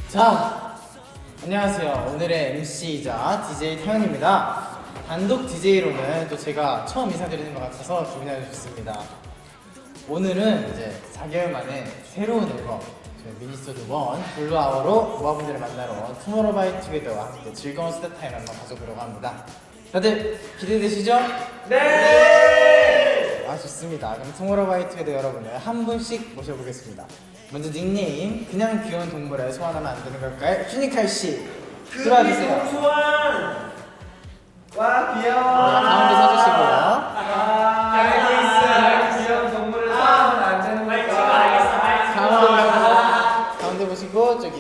자, 안녕하세요. 오늘의 MC이자 DJ 태현입니다. 단독 DJ로는 또 제가 처음 인사드리는 것 같아서 기분이 아주 좋습니다. 오늘은 이제 4개월 만에 새로운 앨범 미니소드 1 블루아워로 모아분들을 만나러 온 투모로우바이투게더와 함께 즐거운 수다 타임 한번 가져보려고 합니다. 다들 기대되시죠? 네! 아, 좋습니다. 그럼 투모로우바이투게더 여러분을 한 분씩 모셔보겠습니다. 먼저 닉네임 그냥 귀여운 동물을 소환하면 안 되는 걸까요? 휴니칼 씨 들어와주세요. 소환! 와 귀여워. 가운데 서주시고요. 알고 있어. 귀여운 동물을 소환하면 안 되는 걸까? 가운데 보시고 저기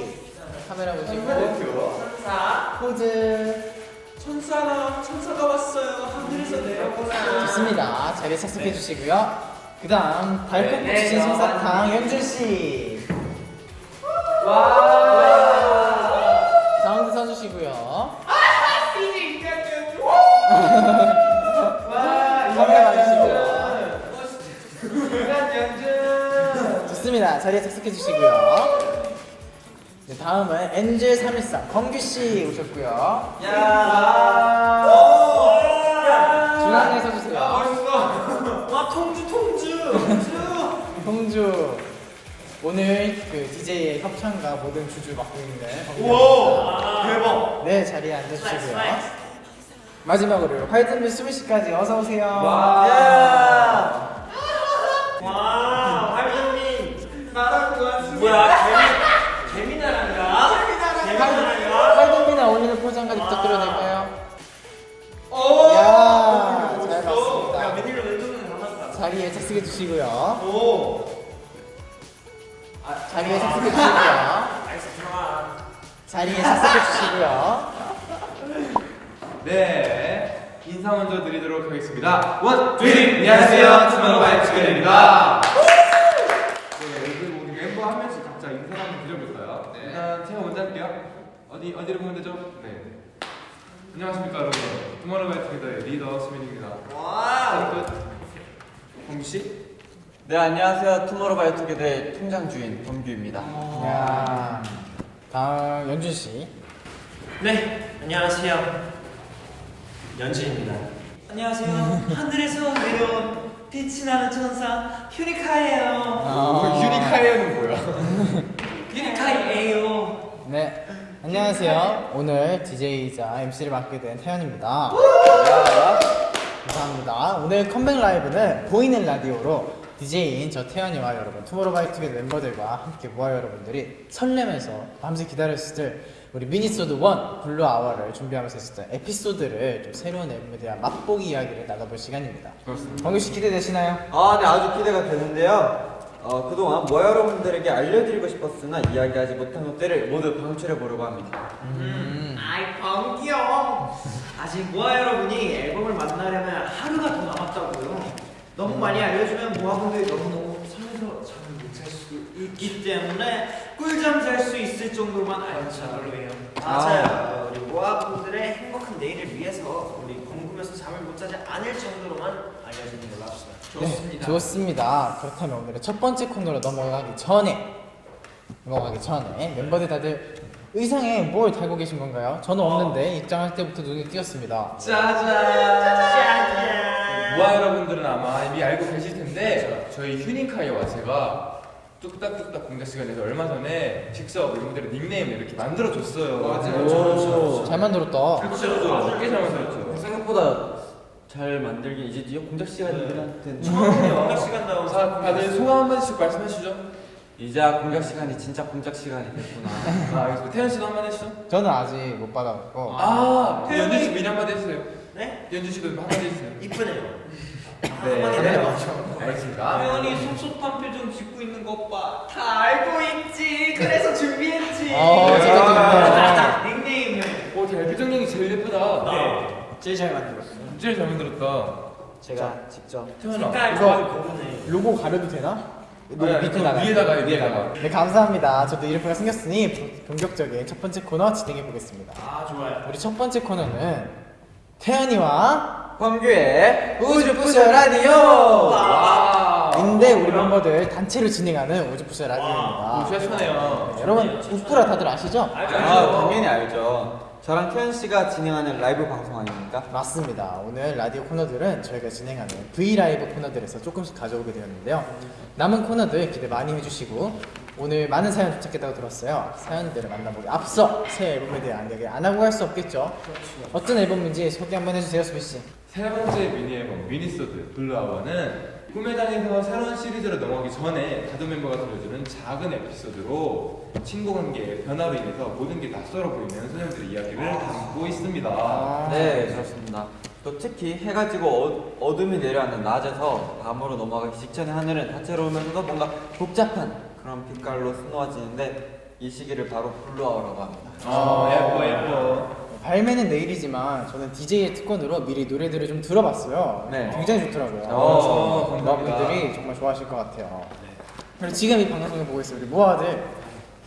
카메라 보시고 천사. 포즈. 천사가 왔어요. 하늘에서 내려오나. 좋습니다. 자리에 착석해 주시고요. 그 다음 발톱 네, 붙이신 네, 솜사탕 연준씨 와. 가운데 서주시고요. 카메라 봐주시고요. 인간 연준. 좋습니다. 자리에 착석해 주시고요. 네, 다음은 엔젤 313 범규씨 오셨고요. 야. 중앙에 서주세요. 와 통주. 홍주 오늘 그 DJ의 협찬과 모든 주주 맡고 있는 우와 대박. 네, 자리에 앉아주시고요. 마지막으로 화이트비 수비씨까지 어서 오세요. 와 할머니 나라고 왔습니다. 뭐야 재미나란가? 화이트비나 올리는 포즈 한 가지 부탁드려도 될까요? 오. 야, 잘 봤습니다. 야 웬일로 왼손은 감았다. 자리에 착석해 주시고요. 오. 자리에 착석해 주시고요. 알겠어 들어가. 자리에 착석해 주시고요. 네, 인사 먼저 드리도록 하겠습니다. 원, 둘, 안녕하세요, 투모로우바이투게더입니다. 네, 요즘 우리 멤버 한 명씩 각자 인사 한번 드려볼까요? 네. 일단 제가 먼저 할게요. 어디를 보면 되죠? 네. 안녕하십니까 여러분, 투모로우바이투게더의 리더 수민입니다. 와. 범규 씨? 네, 안녕하세요. 투모로우바이투게더의 통장 주인 범규입니다. 야, 다음 연준씨. 네, 안녕하세요. 연주입니다. 안녕하세요. 하늘에서 내려온 빛이 나는 천사 휴니카예요. 유니카이어는 뭐야? 휴니카예요. 네, 안녕하세요. 오늘 DJ이자 MC를 맡게 된 태연입니다. 감사합니다. 오늘 컴백 라이브는 보이는 라디오로 DJ인 저 태연이와 여러분 투모로우바이투게더 멤버들과 함께 모아 여러분들이 설레면서 밤새 기다렸을 우리 미니소드 1 블루아워를 준비하면서 있었던 에피소드를 좀 새로운 앨범에 대한 맛보기 이야기를 나눠볼 시간입니다. 그렇습니다. 범규씨 기대되시나요? 네, 아주 기대가 되는데요. 그동안 뭐 여러분들에게 알려드리고 싶었으나 이야기하지 못한 것들을 모두 방출해 보려고 합니다. 아이 범기요. 아직 모아 여러분이 앨범을 만나려면 하루가 더 남았다고요. 너무 많이 알려주면 모아분들이 너무너무 설레서 잠을 못 잘 수 있기 때문에 꿀잠 잘 수 있을 정도만 알려주려고. 맞아요. 우리 모아분들의 행복한 내일을 위해서 우리 궁금해서 잠을 못 자지 않을 정도로만 알려주는 걸로 합시다. 네, 좋습니다. 그렇다면 오늘의 첫 번째 코너로 넘어가기 전에 멤버들 다들 의상에 뭘 달고 계신 건가요? 저는 없는데 입장할 때부터 눈에 띄었습니다. 짜잔. 모아 여러분들은 아마 이미 알고 계실 텐데 저희 휴닝카이와 제가 뚝딱뚝딱 공작 시간에서 얼마 전에 직접 여러분들의 닉네임을 이렇게 만들어줬어요. 오, 잘 만들었다. 그렇죠. 꽤잘 만들었죠. 생각보다 잘 만들긴 이제 공작 시간이긴 처음에 공작 시간 나오고 자, 다들 소감 한마디씩 말씀해주죠. 이제 공작 시간이 진짜 공작 시간이 됐구나. 알겠습니다. 태연 씨도 한마디 해주죠. 저는 아직 못 받아봤고 연준 씨 미리 한마디 해주세요. 네? 연준 씨도 한마디 해주세요. 이쁘네요. 네. 한마디 해요. 알겠습니다. 태연이 섭섭한 표정 짓고 있는 것 봐. 다 알고 있지. 그래서 준비했지. 진짜 닉네임을. 오, 잘 표정력이 제일 예쁘다. 네. 제일 잘 만들었어요. 제일 잘 만들었다. 제가 직접 태연아. 색깔 이거- 거의 고르네. 로고 가려도 되나? 밑에 위에다가 위에다가. 네, 감사합니다. 저도 이렇게 생겼으니 본격적인 첫 번째 코너 진행해 보겠습니다. 아 좋아요. 우리 첫 번째 코너는 태연이와 범규의 우주 부셔 라디오. 와. 근데 우리 멤버들 단체로 진행하는 우주푸샤 라디오입니다. 최선해요. 네, 여러분 우프라 다들 아시죠? 아, 당연히 알죠. 저랑 태연 씨가 진행하는 라이브 방송 아닙니까? 맞습니다. 오늘 라디오 코너들은 저희가 진행하는 브이라이브 코너들에서 조금씩 가져오게 되었는데요. 남은 코너들 기대 많이 해주시고 오늘 많은 사연 도착했다고 들었어요. 사연들을 만나보기 앞서 새 앨범에 대한 이야기 안 하고 갈 수 없겠죠. 어떤 앨범인지 소개 한번 해주세요, 수비 씨. 세 번째 미니 앨범 미니소드 블루아워는 꿈의당에서 새로운 시리즈로 넘어가기 전에 다른 멤버가 들려주는 작은 에피소드로 친구 관계의 변화로 인해서 모든 게 낯설어 보이는 소녀들의 이야기를 담고 있습니다. 네, 그렇습니다. 또 특히 해가 지고 어둠이 내려앉는 낮에서 밤으로 넘어가기 직전의 하늘은 다채로우면서도 뭔가 복잡한 그런 빛깔로 수놓아지는데 이 시기를 바로 블루아워라고 합니다. 예뻐. 발매는 내일이지만 저는 DJ의 특권으로 미리 노래들을 좀 들어봤어요. 네. 굉장히 좋더라고요. 감사합니다. 여러분들이 정말 좋아하실 것 같아요. 그리고 지금 이 방송을 보고 있는 우리 모아들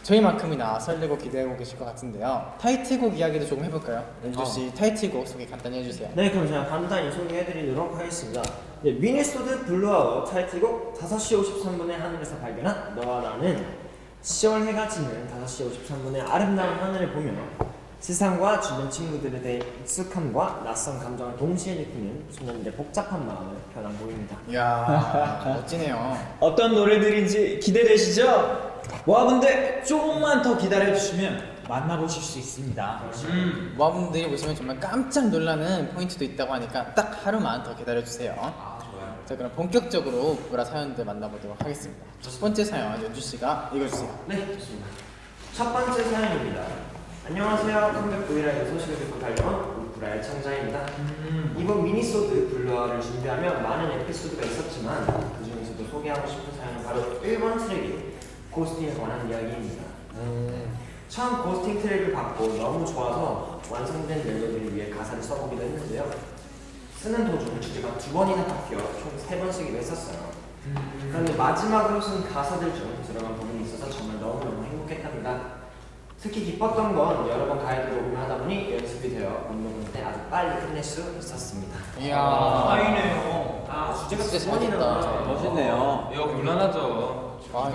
저희만큼이나 설레고 기대하고 계실 것 같은데요. 타이틀곡 이야기도 조금 해볼까요? 연주 씨 타이틀곡 소개 간단히 해주세요. 네, 그럼 제가 간단히 소개해드리도록 하겠습니다. 네, 미니소드 블루아워 타이틀곡 5시 53분에 하늘에서 발견한 너와 나는 10월 해가 지는 5시 53분에 아름다운 하늘을 보며 세상과 주변 친구들에 대해 익숙함과 낯선 감정을 동시에 느끼는 소년들의 복잡한 마음을 표현한 곡입니다. 이야 멋지네요. 어떤 노래들인지 기대되시죠? 모아분들 조금만 더 기다려주시면 만나보실 수 있습니다. 모아분들이 보시면 정말 깜짝 놀라는 포인트도 있다고 하니까 딱 하루만 더 기다려주세요. 자 그럼 본격적으로 우프라 사연들 만나보도록 하겠습니다. 첫 번째 사연 연주 씨가 읽어주세요. 네, 좋습니다. 첫 번째 사연입니다. 안녕하세요. 컴백 브이라이브 소식을 듣고 달려온 우프라의 청자입니다. 이번 미니소드 블루아워를 준비하며 많은 에피소드가 있었지만 그 중에서도 소개하고 싶은 사연은 바로 1번 트랙인 고스팅에 관한 이야기입니다. 처음 고스팅 트랙을 받고 너무 좋아서 완성된 멜로디를 위해 가사를 써보기도 했는데요. 쓰는 도중 주제가 2번이나 바뀌어 총 3번 쓰기로 했었어요. 그런데 마지막으로 쓴 가사들 중 들어간 부분이 있어서 정말 너무너무 행복했답니다. 특히 기뻤던 건 여러 번 가이드 녹음을 하다 보니 연습이 되어 운동을 때 아주 빨리 끝낼 수 있었습니다. 이야 아이네요. 주제가 진짜 2번이나 잘했다. 멋있네요. 이거 곤란하죠. 아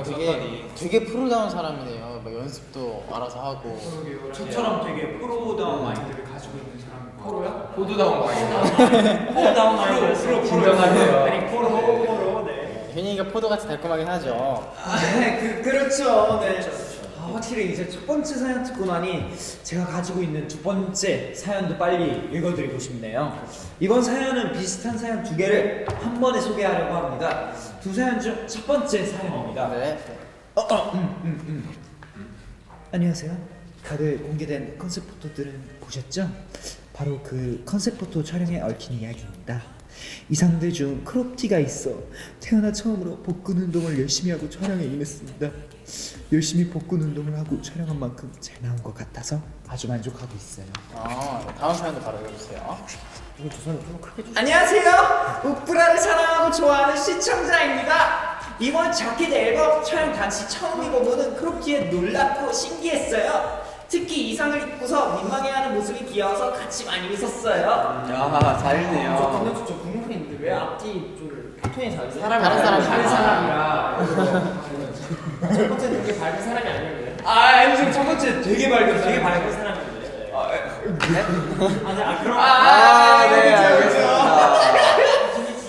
되게 프로다운 사람이네요. 막 연습도 알아서 하고. 저처럼 되게 프로다운 마인드를 가지고 있는 사람인 것 같아요. 포도다운 마인드. 프로다운 마인드였어요. 진정하네요. 아니 프로 네. 현이가 포도같이 달콤하긴 하죠. 네, 그렇죠. 네. 확실히 이제 첫 번째 사연 듣고 나니 제가 가지고 있는 두 번째 사연도 빨리 읽어드리고 싶네요. 이번 사연은 비슷한 사연 두 개를 한 번에 소개하려고 합니다. 두 사연 중 첫 번째 사연입니다. 네. 안녕하세요. 다들 공개된 컨셉 포토들은 보셨죠? 바로 그 컨셉 포토 촬영에 얽힌 이야기입니다. 이상들 중 크롭티가 있어 태어나 처음으로 복근 운동을 열심히 하고 촬영에 임했습니다. 열심히 복근 운동을 하고 촬영한 만큼 잘 나온 것 같아서 아주 만족하고 있어요. 다음 사연도 바로 읽어주세요. 안녕하세요. 우프라를 사랑하고 좋아하는 시청자입니다. 이번 자켓 앨범 촬영 당시 처음 입어보는 크롭티에 놀랍고 신기했어요. 특히 이상을 입고서 민망해하는 모습이 귀여워서 같이 많이 웃었어요. 야, 잘 읽네요. 근데 저 궁금한 게 있는데 왜 앞뒤 쪽을 패턴이 다르지? 다른 사람이라. 첫 번째는 되게 밝은 사람이 아니었는데. 아니 지금 첫 번째 되게 밝은 되게 밝은 사람인데. 그럼 네, 알겠습니다.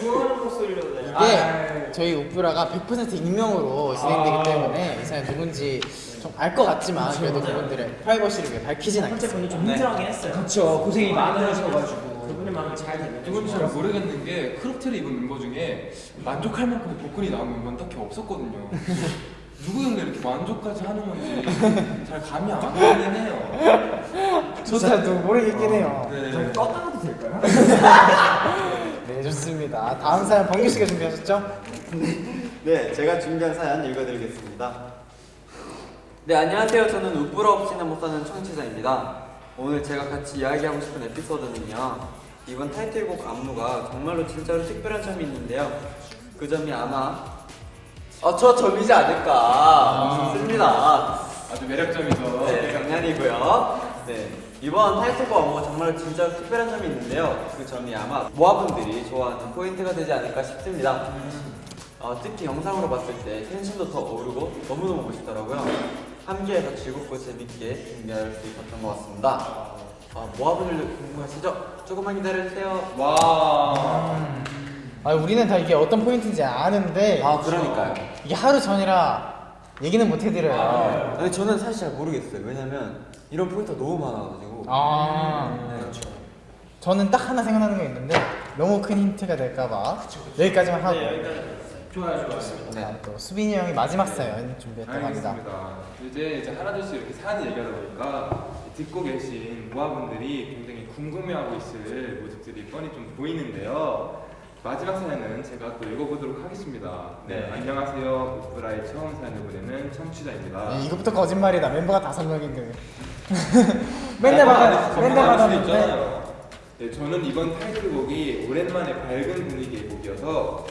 주어하는 목소리로 돼. 이게 저희 우프라가 100% 익명으로 진행되기 때문에 이 사연 누군지 좀 알 것 같지만 그래도 그분들의 프라이버시를 위해 밝히진 첫 번째 않겠습니다. 분이 좀 힘들어하긴 했어요. 그렇죠. 고생이 많으셔가지고. 그분의 마음이 잘 되면. 이건 잘 모르겠는 게 크롭티를 입은 멤버 중에 만족할 만큼의 복근이 나온 멤버는 딱히 없었거든요. 누구였는데 이렇게 만족까지 하는 건지 잘 감이 안 오긴 해요. 저도 모르겠긴 해요. 네. 껐다가도 될까요? 네 좋습니다. 다음 사연 범규 씨가 준비하셨죠? 네, 제가 준비한 사연 읽어드리겠습니다. 네, 안녕하세요. 저는 우프라 없이는 못 사는 청취자입니다. 오늘 제가 같이 이야기하고 싶은 에피소드는요, 이번 타이틀곡 안무가 정말로 진짜로 특별한 점이 있는데요. 그 점이 아마 저 점이지 않을까 싶습니다. 아주 매력점이죠. 네, 장난이고요. 네, 이번 타이틀곡 안무가 정말로 진짜 특별한 점이 있는데요. 그 점이 아마 모아분들이 좋아하는 포인트가 되지 않을까 싶습니다. 특히 영상으로 봤을 때 텐션도 더 오르고 너무너무 멋있더라고요. 함께해서 즐겁고 재밌게 준비할 수 있었던 것 같습니다. 모아분들 궁금하시죠? 조금만 기다려주세요. 와. 우리는 다 이게 어떤 포인트인지 아는데 그러니까요. 이게 하루 전이라 얘기는 못 해드려요. 근데 저는 사실 잘 모르겠어요. 왜냐면 이런 포인트가 너무 많아가지고. 아, 그렇죠. 저는 딱 하나 생각나는 거 있는데 너무 큰 힌트가 될까봐 여기까지만 하고 좋아요. 네, 또 수빈이 형이 마지막 사연 준비했다고 합니다. 알겠습니다. 이제 하나둘씩 이렇게 사연을 얘기하다 보니까 듣고 계신 모아분들이 굉장히 궁금해하고 있을 모습들이 뻔히 좀 보이는데요. 마지막 사연은 제가 또 읽어보도록 하겠습니다. 네, 안녕하세요. 우프라의 처음 사연을 보내는 청취자입니다. 네, 이것부터 거짓말이다. 멤버가 5명인데 맨날 받았는데. 네, 저는 이번 타이틀곡이 오랜만에 밝은 분위기의 곡이어서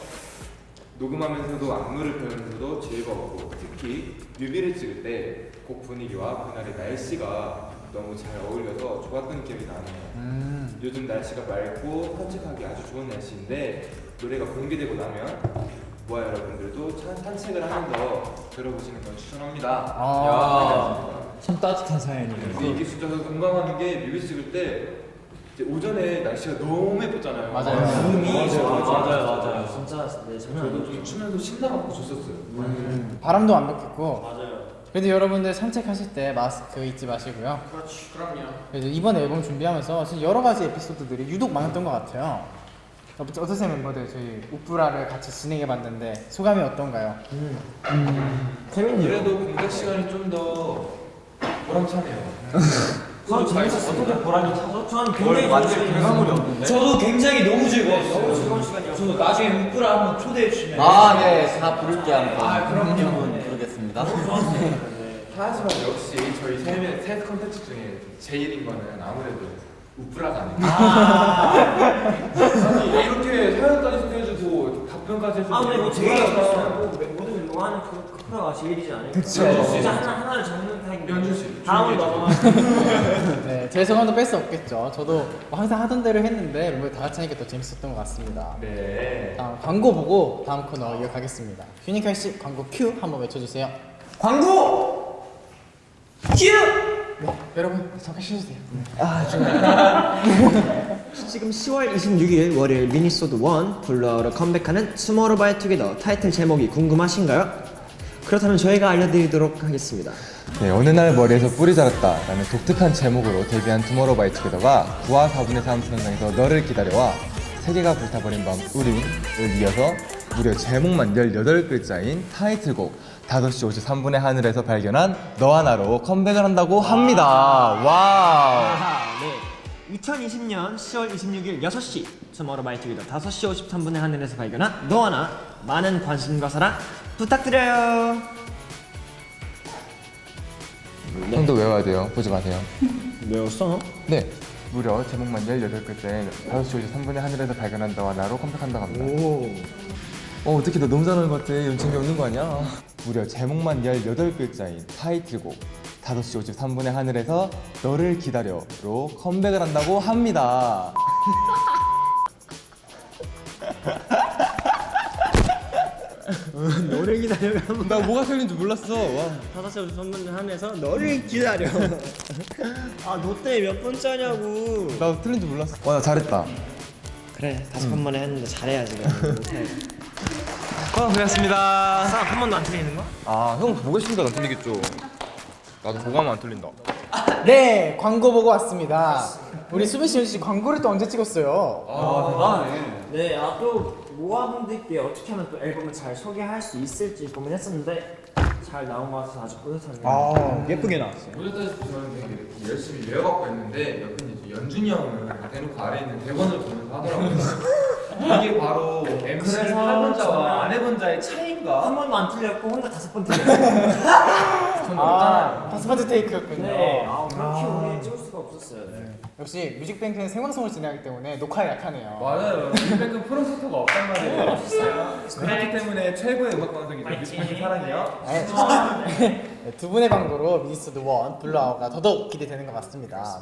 녹음하면서도 안무를 배우면서도 즐거웠고 특히 뮤비를 찍을 때 곡 분위기와 그날의 날씨가 너무 잘 어울려서 좋았던 기억이 나네요. 요즘 날씨가 맑고 산책하기 아주 좋은 날씨인데 노래가 공개되고 나면 모아 여러분들도 산책을 하면서 들어보시는 걸 추천합니다. 참 따뜻한 사연이네요. 근데 이게 진짜 공감하는 게 뮤비 찍을 때 이제 오전에 날씨가 너무 예뻤잖아요. 맞아요. 맞아요. 진짜 네, 저도 좀 추면서 신나갖고 줬었어요. 바람도 완벽했고 맞아요. 그래도 여러분들 산책하실 때 마스크 잊지 마시고요. 그렇지. 그럼요. 그래서 이번 앨범 준비하면서 진짜 여러 가지 에피소드들이 유독 많았던 것 같아요. 어떠세요 멤버들? 저희 우프라를 같이 진행해봤는데 소감이 어떤가요? 그래도 공작 시간이 좀 더 보람차네요. 저는 재밌었어요. 어떻게 보람이 차죠? 저는 굉장히 만들 결과물이 없는데. 저도 굉장히 너무 즐거웠어요. 너무 즐거운 시간이었어요. 저도 나중에 우프라 한번 초대해 주시면. 네, 다 부를게 한번. 그럼요. 부르겠습니다. 하지만 역시 저희 세 컨텐츠 중에 제일인 거는 아무래도 우프라가 아닐까. 아니 이렇게 사연까지 소개해주고 답변까지 해주고. 근데 이거 제일 좋았어요. 모든 멤버가 하는 그 프로가 제일이지 않을까. 그쵸. 진짜 하나를 적는 타입. 연준 씨. 다음으로 넘어가. 네, 제 소감도 뺄 수 없겠죠. 저도 뭐 항상 하던 대로 했는데 멤버 다 같이 하니까 더 재밌었던 것 같습니다. 네. 다음 광고 보고 다음 코너 이어가겠습니다. 휴니칼 씨 광고 큐 한번 외쳐주세요. 광고! 큐! 네, 여러분 잠깐 쉬어주세요. 지금 10월 26일 월요일 미니소드 1 블루아웃으로 컴백하는 투모로우바이투게더 타이틀 제목이 궁금하신가요? 그렇다면 저희가 알려드리도록 하겠습니다. 네, 어느 날 머리에서 뿔이 자랐다라는 독특한 제목으로 데뷔한 투모로우바이투게더가 9화 4분의 3 편성에서 너를 기다려와 세계가 불타버린 밤 우린을 이어서 무려 제목만 18글자인 타이틀곡 5시 53분의 하늘에서 발견한 너 하나로 컴백을 한다고 합니다. 와우. 네. 2020년 10월 26일 6시 투모로우바이투게더 5시 53분의 하늘에서 발견한 너 하나 많은 관심과 사랑 부탁드려요. 형도 외워야 돼요. 보지 마세요. 외웠어? 네. 무려 제목만 18글자인 5시 53분의 하늘에서 발견한 너 하나로 컴백한다고 합니다. 오. 어떻게 너 너무 잘하는 것 같아. 연습이 없는 거 아니야? 무려 제목만 18글자인 타이틀곡 5시 53분의 하늘에서 너를 기다려로 컴백을 한다고 합니다. 너를 기다려. 나 뭐가 틀린 줄 몰랐어. 와. 5시 53분의 하늘에서 너를 기다려. 너 때문에 몇 번째냐고. 나 틀린 줄 몰랐어. 와, 나 잘했다. 그래 5번만에 했는데 잘해야지. 못해. 고맙습니다. 한 번도 안 틀리는 거야? 아, 형 보고 싶으니까 나 틀리겠죠. 나도 보고 하면 안 틀린다. 네, 광고 보고 왔습니다. 우리 수빈 씨, 윤 씨 광고를 또 언제 찍었어요? 네, 또 모아분들께 어떻게 하면 또 앨범을 잘 소개할 수 있을지 고민했었는데 잘 나온 것 같아서 아주 뿌듯하네요. 예쁘게 나왔어요. 보셨다시피 저는 되게 이렇게 열심히 외워갖고 했는데 옆에 이제 연준이 형은 대놓고 아래 있는 대본을 보면서 하더라고요. 이게 바로 MC를 그래서 해본 자와 정말 안 해본 자의 차이인가? 한 번도 안 틀렸고 혼자 5번 틀렸어요. 전 아, 없잖아요. 5번째 테이크였군요. 네, 그렇게 오래 찍을 수가 없었어요. 역시 뮤직뱅크는 생방송을 진행하기 때문에 녹화에 약하네요. 맞아요. 뮤직뱅크 프로젝터가 없단 말이에요. 그렇기 때문에 최고의 음악 방송이죠. 뮤직뱅크 사랑해요. 네, 두 분의 광고로 미니소드 1 블루아웃가 더더욱 기대되는 것 같습니다.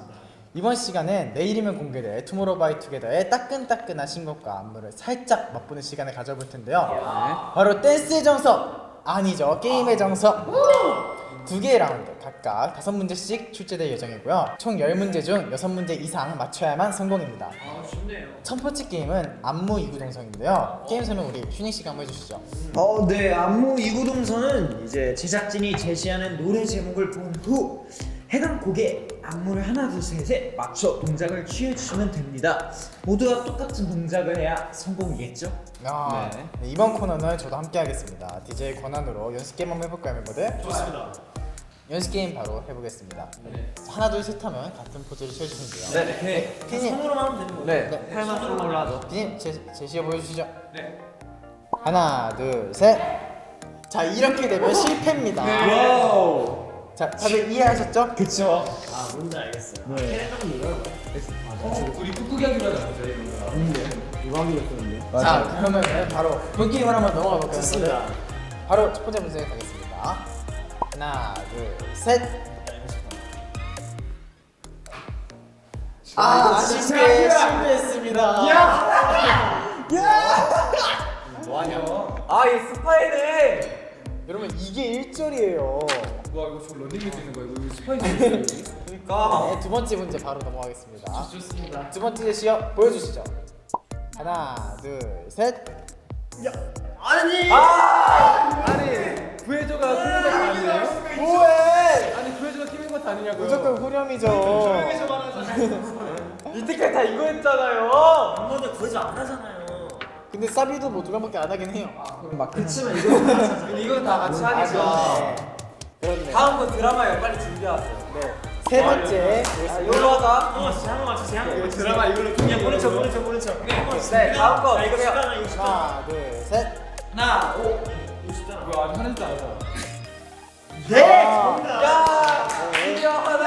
이번 시간은 내일이면 공개될 투모로우바이투게더의 따끈따끈한 신곡과 안무를 살짝 맛보는 시간을 가져볼 텐데요. 바로 댄스의 정석! 아니죠, 게임의 정석! 두 개의 라운드 각각 5문제씩 출제될 예정이고요. 총 10문제 중 6문제 이상 맞춰야만 성공입니다. 좋네요. 첫 번째 게임은 안무 이구동성인데요. 게임 설명 우리 슈닝 씨가 한번 해주시죠. 네. 안무 이구동성은 이제 제작진이 제시하는 노래 제목을 본 후 해당 곡에 안무를 하나 둘 셋에 맞춰 동작을 취해주시면 됩니다. 모두가 똑같은 동작을 해야 성공이겠죠? 네, 이번 코너는 저도 함께 하겠습니다. DJ 권한으로 연습 게임 한번 해볼까요, 멤버들? 좋습니다. 연습 게임 바로 해보겠습니다. 하나 둘 셋 하면 같은 포즈를 취해주시면 돼요. 네. 피님, 손으로만 하면 되는 거죠? 네. 팔만 손으로 하죠. 피님 제시어 보여주시죠. 네. 하나 둘 셋. 자, 이렇게 되면 실패입니다. 와우. 자, 다들 이해하셨죠? 그쵸. 아, 뭔지 알겠어요. 네. 캐릭터는 이걸 우리 꾹꾹이 하기로 하자. 이런 거. 자, 그러면 바로 본 게임을 한번 넘어가 볼까요? 좋습니다. 멤버들? 바로 첫 번째 문제 가겠습니다. 하나 둘 셋. 아쉽게 실패했습니다. 아, 이 스파이네. 여러분 이게 1절이에요. 와 이거 저 런닝맨 있는 거야. 이거 스파이크. 그러니까. 네, 두 번째 문제 바로 넘어가겠습니다. 좋습니다. 두 번째 제시어 보여주시죠. 하나 둘 셋. 아니! 아니 구해줘가 팀인 것 아니에요? 뭐해? 아니 구해줘가 팀인 것 아니냐고요? 무조건 후렴이죠. 조용해서 말하잖아요. 이때까지 다 이거 했잖아요. 멤버들 구해줘 안 하잖아요. 근데 사비도 뭐 두 명밖에 안 하긴 해요. 그치만 이건 다 같이 하니까. 그렇네. 다음 거 드라마예요. 빨리 준비하세요. 네. 세 번째. 이걸로 하자. 진짜 한번 맞추세요. 한번 드라마 이걸로 그냥 모른 척. 네, 한번 네, 다음 거. 아, 이거 그래요. 쉽잖아, 이거 쉽잖아. 하나 둘 셋. 하나, 오. 이거 쉽잖아. 이거 아직 하나도 안 하잖아. 네! 아, 정답! 야, 네. 이겨하다.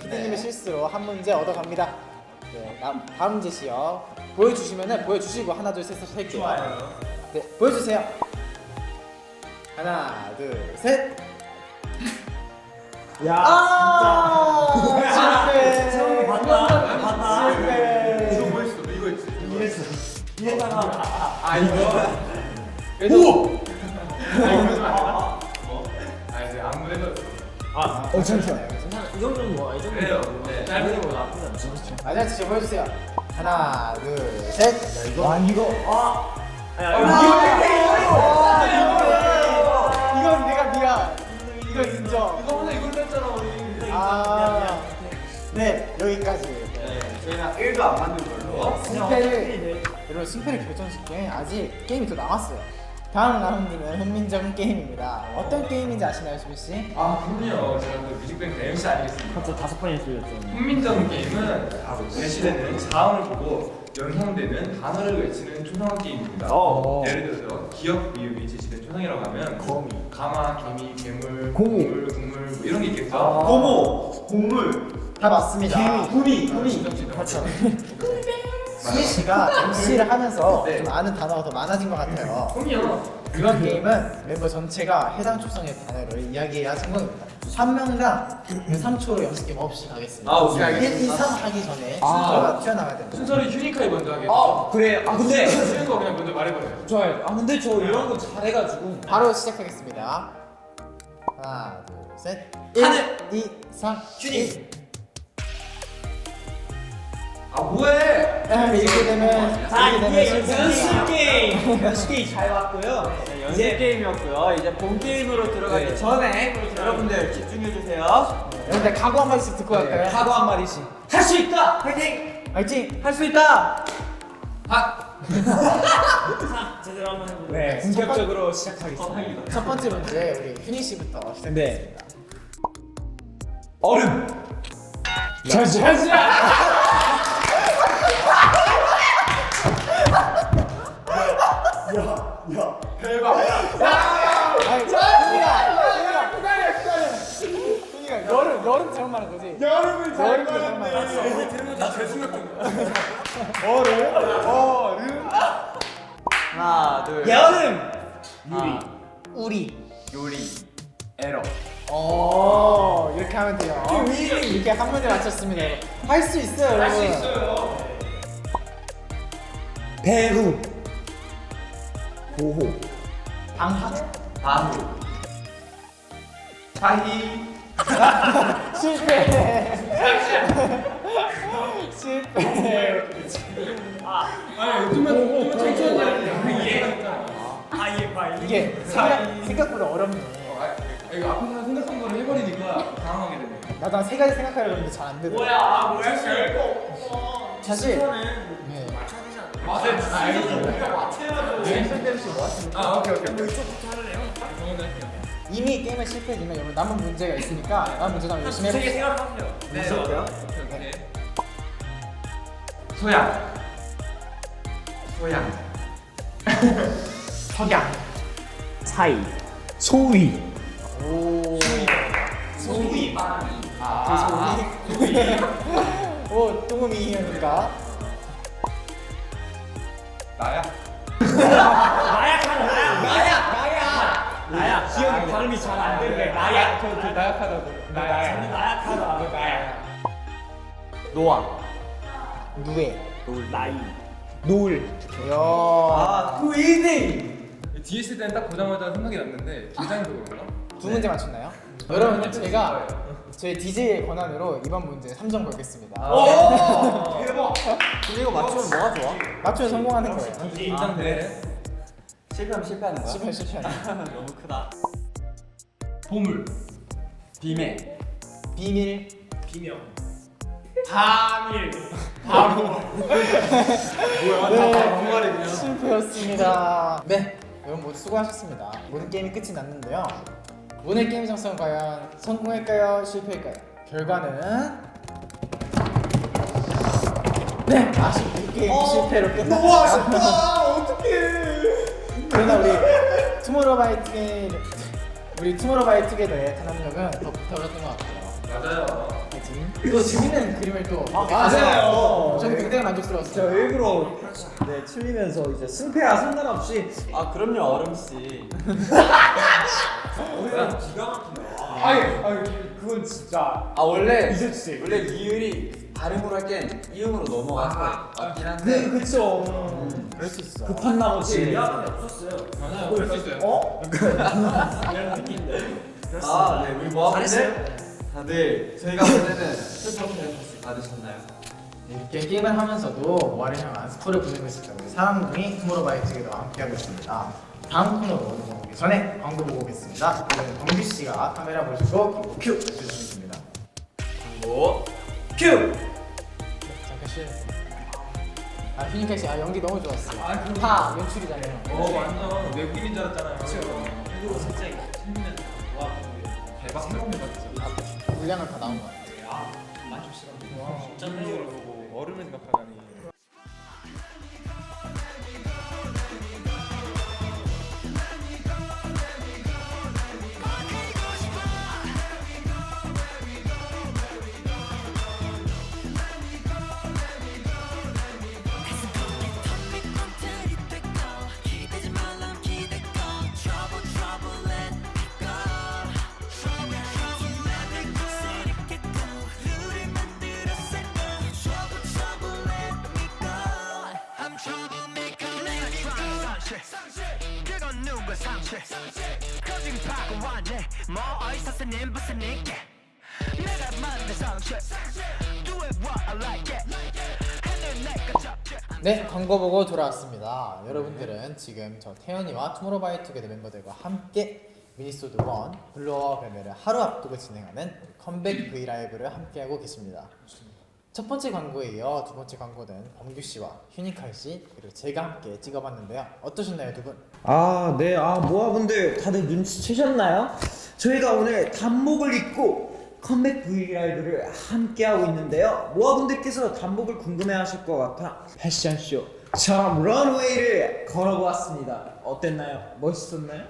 피디님의 실수로 한 문제 얻어갑니다. 네, 다음 제시어 보여주시면은 보여주시고 하나 둘 셋 할게요. 좋아요. 네, 보여주세요. 하나 둘 셋. 야, 실패. 세훈이 봤나? 실패. 이거 뭐 했어? 너 이거 했지? 이랬다가. 아 이거. 오! 아 이거 좀 아니야? 아 이제 안무 해봤어. 잠시만요. 이 정도는 뭐, 이 정도는 그래요. 뭐. 네. 짧은 거 나쁘지 않죠. 마지막 제시어 보여주세요. 하나 둘 셋. 이건 내가 미안. 이건 인정. 이거 오늘 이걸로 했잖아 우리. 아, 네 여기까지. 저희가 1도 안 맞는 걸로. 승패를 여러분 승패를 결정짓기엔 아직 게임이 더 남았어요. 다음 라운드는 훈민정 게임입니다. 어떤 게임인지 아시나요, 수빈 씨? 아 그럼요. 제가 그 뮤직뱅크 MC 아니겠습니까? 갑자기 5번이 들렸죠. 훈민정 게임은 바로 제시되는 자음을 보고 연상되는 단어를 외치는 초성화 게임입니다. 예를 들어서 기역, 미음이 제시된 초성이라고 하면 가마, 개미, 괴물, 곡물, 국물 뭐 이런 게 있겠죠. 고모, 곡물, 다 맞습니다. 구미. 그렇죠. 수빈 씨가 MC를 하면서 네. 좀 아는 단어가 더 많아진 것 같아요. 그럼요. 이번 게임은 멤버 전체가 해당 초성의 단어를 이야기해야 성공입니다. 한 명당 3초로 연습 게임 없이 가겠습니다. 아, 오케이, 알겠습니다. 1, 2, 3 하기 전에 순서가 튀어나와야 됩니다. 순서를 휴니카이 먼저 하겠습니다. 그래. 근데 쉬운 거 그냥 먼저 말해버려요. 좋아요. 근데 저 이런 거 잘해가지고. 바로 시작하겠습니다. 하나, 둘, 셋. 하늘! 1, 2, 3, 휴닝! 아 뭐해? 이렇게 되면 자, 이렇게 이게 되면 연습 실패입니다. 게임. 연습 게임 잘 왔고요. 연습 게임이었고요. 이제 본 게임으로 들어가기 전에 여러분들 집중해 주세요. 여러분들 각오 한 마디씩 듣고 갈까요? 사과 한 마디씩. 할 수 있다. 화이팅. 알지? 할 수 있다. 자, 제대로 한번 해보죠. 네, 본격적으로 시작하겠습니다. 첫 번째 문제 우리 휴닝 씨부터 시작하겠습니다. 네. 얼음. 자자. 아니, 훈이가 여름 잘못 말한 거지? 여름을 여름 잘못 말한 하나, 둘. 여름. 우리. 요리, 에러. 이렇게 하면 돼요. 이렇게 한 문제 맞췄습니다. 할 수 있어요, 여러분. 할 수 있어요. 배후. 보호. 방학 바로. 자희. 실패. 실패. 아니 좀만 천천히 이게 생각보다 어렵네. 이거 앞에서 생각한 거를 해버리니까 당황하게 되네. 나도 한 3가지 생각하려고 했는데 잘 안 되더라. 뭐야 별거 없어. 사실 네. 이미 게임을 실패했지만 여러분 남은 문제가 있으니까 남은 문제 좀 열심히 해볼게요. 생각하세요. 네. 오케이. 소양. 소양. 석양. 사이. 소위. 오. 소위 바람이. 소위. 오, 똥음이 형인가? 나야. 나야. 기억이 발음이 잘 안 되네. 나야. 저 나약하다고. 나야. 나야. 노아. 누에. 노을. 이야. 그 1등. 뒤에 있을 때는 딱 보자마자 생각이 났는데 긴장해서 그런가? 두 문제 맞췄나요? 여러분 제가 저희 DJ의 권한으로 이번 문제 3점 걸겠습니다. 오 대박. 근데 이거 맞추면 뭐가 좋아? 맞추면 성공하는 거예요. 긴장돼. 실패하면 실패하는 거야? 실패. 너무 크다. 보물. 비매. 비밀. 비명. 다밀. 바로. 네, 실패였습니다. 네, 여러분 모두 수고하셨습니다. 모든 게임이 끝이 났는데요. 오늘 게임 작성 과연 성공할까요? 실패할까요? 결과는 네, 아쉽게 게임 실패로 끝났습니다. 너무 아쉽다. 어떡해. 그러나 우리 투모로우바이투게더의 탄압력은 더 붙어졌던 것 같아요. 맞아요. 파이팅. 또 재밌는 그림을 또 맞아요. 저는 굉장히 저 만족스러웠어요. 일부러 네 틀리면서 이제 승패와 상관없이 아 그럼요 얼음 씨. 아니 그건 진짜 아 원래 이제 원래 리을이 발음으로 할 땐 이음으로 넘어가서 맞긴 한데. 그쵸 그럴 수 있어. 급한 나머지 미안함이 없었어요. 맞아요. 그럴 수 있어요. 어? 아, 네, 우리 모아분들 다들 저희가 볼 때는 슬퍼를 받으셨나요? 이렇게 게임을 하면서도 모아를 향한 스포를 보내고 있었던 우리 사랑둥이 투모로우바이투게더와 함께하고 있습니다. 다음 코너로 넘어가기 전에 광고 보고 오겠습니다. 이번에는 범규 씨가 카메라 보시고 큐 해주시면 됩니다. 뭐? 큐. 잠깐 쉬어주세요. 아 휴니카 씨, 연기 너무 좋았어요. 아, 그럼- 다 연출이잖아요. 완전 외국인인 줄 알았잖아요. 그리고 살짝 힘면 와. 대박 생각해봤죠. 분량은 다 나온 것 같아요. 만족스럽네. 진짜 이걸 보고 얼음을 생각하다니. 네, 광고 보고 돌아왔습니다. 여러분들은 지금 저 태연이와 투모로우바이투게더 멤버들과 함께 미니소드 1 블루어와 뱀을 하루 앞두고 진행하는 컴백 브이라이브를 함께하고 계십니다. 첫 번째 광고에 이어 두 번째 광고는 범규 씨와 휴니칼 씨 그리고 제가 함께 찍어봤는데요. 어떠셨나요, 두 분? 아, 네. 모아분들 다들 눈치채셨나요? 저희가 오늘 단복을 입고 컴백 브이라이브를 함께하고 있는데요. 모아분들께서 단복을 궁금해하실 것 같아 패션쇼처럼 런웨이를 걸어보았습니다. 어땠나요? 멋있었나요?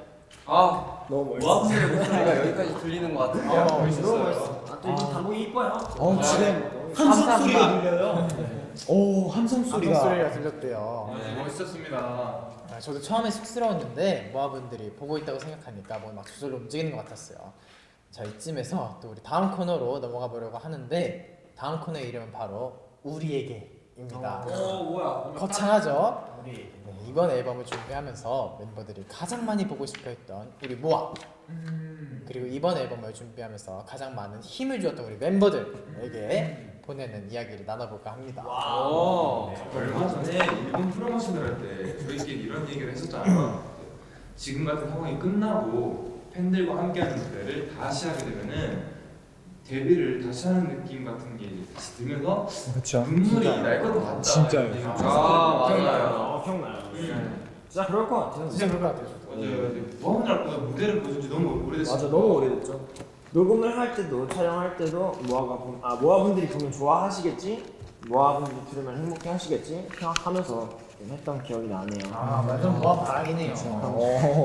아 너무 모아분들의 목소리가 여기까지 들리는 것 같은데요. 너무 멋있어요. 또 이분 단복이 이뻐요. 지금 함성 소리가 들려요. 오, 함성 소리가. 소리가 들렸대요. 멋있었습니다. 저도 처음에 쑥스러웠는데 모아분들이 보고 있다고 생각하니까 뭐 막 저절로 움직이는 것 같았어요. 자, 이쯤에서 또 우리 다음 코너로 넘어가 보려고 하는데 다음 코너의 이름은 바로 우리에게입니다. 뭐야? 거창하죠? 네, 이번 앨범을 준비하면서 멤버들이 가장 많이 보고 싶어했던 우리 모아 그리고 이번 앨범을 준비하면서 가장 많은 힘을 주었던 우리 멤버들에게 보내는 이야기를 나눠볼까 합니다. 얼마 전에 일본 프로모션을 할 때 저희끼리 이런 얘기를 했었잖아요. 지금 같은 상황이 끝나고 팬들과 함께하는 무대를 다시 하게 되면은 데뷔를 다시 하는 느낌 같은 게 다시 들면서 그렇죠. 눈물이 날 것 같다. 진짜요. 맞아요. 기억나요. 진짜 그럴 것 같아요. 진짜 그럴 것 같아요. 맞아요. 뭐하는 날보다 무대를 보여준 지 너무 오래됐어요. 맞아, 너무 오래됐죠. 녹음을 할 때도 촬영할 때도 모아분들이 보면 좋아하시겠지, 모아분들이 들으면 행복해하시겠지 생각하면서 좀 했던 기억이 나네요. 아, 완전 모아 바라기네요.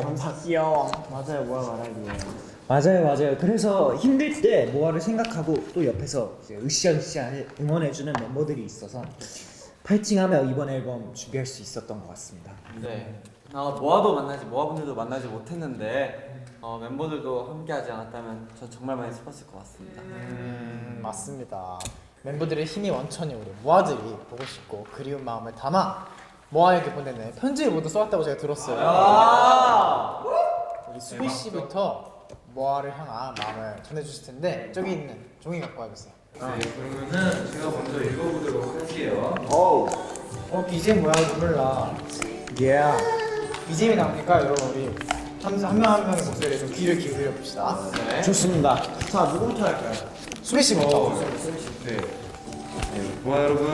감사 귀여워. 맞아요, 모아 말하기예요. 맞아요. 그래서 힘들 때 모아를 생각하고 또 옆에서 이제 으쌰으쌰 응원해주는 멤버들이 있어서 파이팅하며 이번 앨범 준비할 수 있었던 것 같습니다. 네. 모아분들도 만나지 못했는데 멤버들도 함께하지 않았다면 전 정말 많이 슬펐을 것 같습니다. 맞습니다. 멤버들의 힘이 원천이 우리 모아들이 보고 싶고 그리운 마음을 담아 모아에게 보내는 편지를 모두 써왔다고 제가 들었어요. 우리 수비 씨부터 모아를 향한 마음을 전해주실 텐데 저기 있는 종이 갖고 와주세요. 네, 그러면은 제가 먼저 읽어보도록 할게요. BGM 뭐야? 몰라. Yeah. BGM이 나오니까 여러분 우리 한 명 한 명의 목소리에 좀 귀를 기울여 봅시다. 좋습니다. 자, 누구부터 할까요? 수비 씨부터. 네. 모아 여러분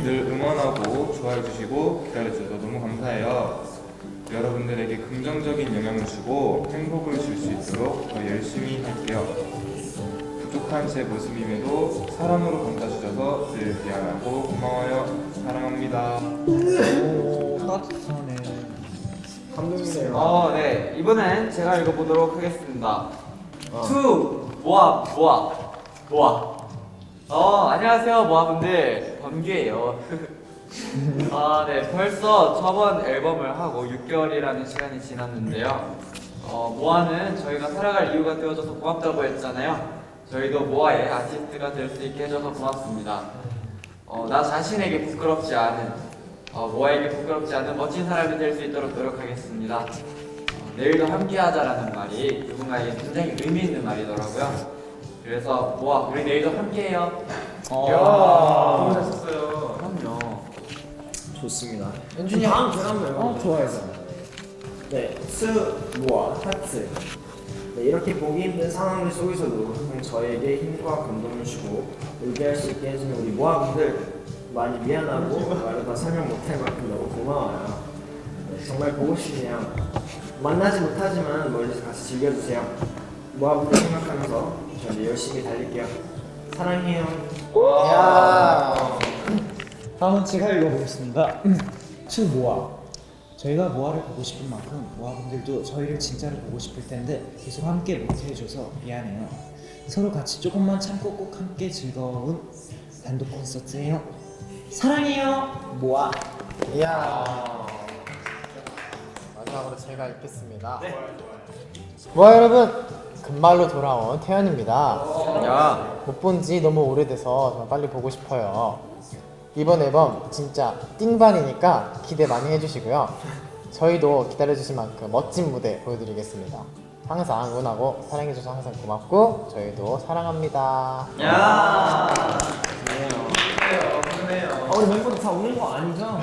늘 응원하고 좋아해 주시고 기다려 주셔서 너무 감사해요. 여러분들에게 긍정적인 영향을 주고 행복을 줄 수 있도록 더 열심히 할게요. 부족한 제 모습임에도 사랑으로 감싸주셔서 늘 미안하고 고마워요. 사랑합니다. 따뜻하네. 감동이네요. 네. 이번엔 제가 읽어보도록 하겠습니다. 투 모아. 안녕하세요 모아분들, 범규예요. 네, 벌써 저번 앨범을 하고 6개월이라는 시간이 지났는데요. 모아는 저희가 살아갈 이유가 되어줘서 고맙다고 했잖아요. 저희도 모아의 아티스트가 될 수 있게 해줘서 고맙습니다. 나 자신에게 부끄럽지 않은, 모아에게 부끄럽지 않은 멋진 사람이 될 수 있도록 노력하겠습니다. 내일도 함께하자라는 말이 누군가에게 굉장히 의미 있는 말이더라고요. 그래서 모아, 우리 내일도 함께해요. 너무 잘 썼어요. 그럼요. 좋습니다. 연준이 형. 다음 제가 한번 해볼게요. 좋아요. 네, 모아, 하트. 네, 이렇게 보기 힘든 상황들 속에서도 항상 저에게 힘과 감동을 주고 의지할 수 있게 해주는 우리 모아분들 많이 미안하고 말로 다 설명 못할 만큼 너무 고마워요. 네, 정말 보고 싶네요. 만나지 못하지만 멀리서 같이 즐겨주세요. 모아분들 생각하면서 저는 열심히 달릴게요. 사랑해요. 야. 다음은 제가 읽어보겠습니다. 모아. 저희가 모아를 보고 싶은 만큼 모아분들도 저희를 진짜로 보고 싶을 텐데 계속 함께 못해줘서 미안해요. 서로 같이 조금만 참고 꼭 함께 즐거운 단독 콘서트해요. 사랑해요, 모아. 이야. 마지막으로 제가 읽겠습니다. 모아 여러분, 금발로 돌아온 태연입니다. 못 본 지 너무 오래돼서 정말 빨리 보고 싶어요. 이번 앨범 진짜 띵반이니까 기대 많이 해주시고요. 저희도 기다려주신 만큼 멋진 무대 보여드리겠습니다. 항상 응원하고 사랑해줘서 항상 고맙고 저희도 사랑합니다. 우리 멤버들 다 우는 거 아니죠?